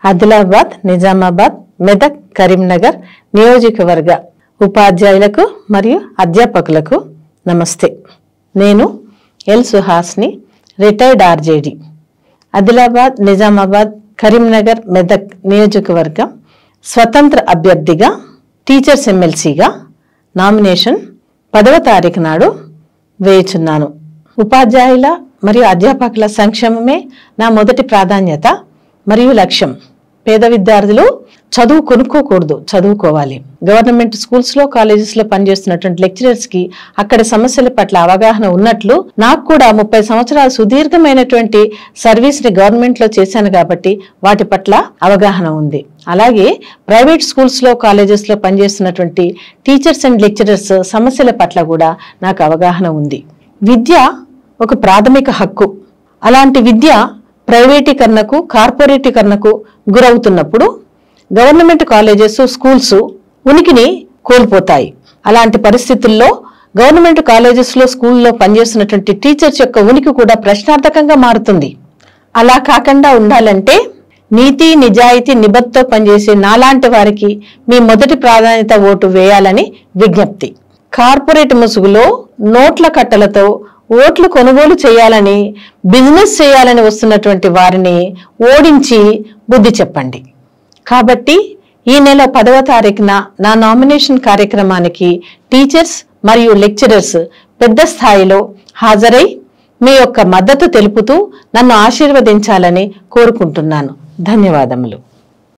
ఆదిలాబాద్, నిజామాబాద్, మెదక్, కరీంనగర్ నియోజకవర్గ ఉపాధ్యాయులకు మరియు అధ్యాపకులకు నమస్తే. నేను L Suhasini, retired RJD. Adilabad, Nizamabad, Karimnagar, Medak నియోజకవర్గం స్వతంత్ర అభ్యర్థిగా టీచర్స్ ఎమ్మెల్సీగా నామినేషన్ 10వ తారీఖు నాడు వేయుచున్నాను. ఉపాధ్యాయుల మరియు అధ్యాపకుల సంక్షేమమే నా మొదటి ప్రాధాన్యత మరియు లక్ష్యం. పేద విద్యార్థులు చదువు కొనుక్కోకూడదు, చదువుకోవాలి. గవర్నమెంట్ స్కూల్స్లో, కాలేజెస్లో పనిచేస్తున్నటువంటి లెక్చరర్స్కి అక్కడ సమస్యల పట్ల అవగాహన ఉన్నట్లు నాకు కూడా 30 సంవత్సరాల సుదీర్ఘమైనటువంటి సర్వీస్ని గవర్నమెంట్లో చేశాను కాబట్టి వాటి పట్ల అవగాహన ఉంది. అలాగే ప్రైవేట్ స్కూల్స్లో, కాలేజెస్లో పనిచేస్తున్నటువంటి టీచర్స్ అండ్ లెక్చరర్స్ సమస్యల పట్ల కూడా నాకు అవగాహన ఉంది. విద్య ఒక ప్రాథమిక హక్కు. అలాంటి విద్య ప్రైవేటీకరణకు, కార్పొరేటీకరణకు గురవుతున్నప్పుడు గవర్నమెంట్ కాలేజెస్, స్కూల్స్ ఉనికిని కోల్పోతాయి. అలాంటి పరిస్థితుల్లో గవర్నమెంట్ కాలేజెస్లో, స్కూల్లో పనిచేస్తున్నటువంటి టీచర్స్ యొక్క ఉనికి కూడా ప్రశ్నార్థకంగా మారుతుంది. అలా కాకుండా ఉండాలంటే నీతి, నిజాయితీ, నిబద్ధతో పనిచేసే నాలాంటి వారికి మీ మొదటి ప్రాధాన్యత ఓటు వేయాలని విజ్ఞప్తి. కార్పొరేట్ ముసుగులో నోట్ల కట్టలతో ఓట్లు కొనుగోలు చేయాలని, బిజినెస్ చేయాలని వస్తున్నటువంటి వారిని ఓడించి బుద్ధి చెప్పండి. కాబట్టి ఈ నెల 10వ తారీఖున నా నామినేషన్ కార్యక్రమానికి టీచర్స్ మరియు లెక్చరర్స్ పెద్ద స్థాయిలో హాజరై మీ యొక్క మద్దతు తెలుపుతూ నన్ను ఆశీర్వదించాలని కోరుకుంటున్నాను. ధన్యవాదములు.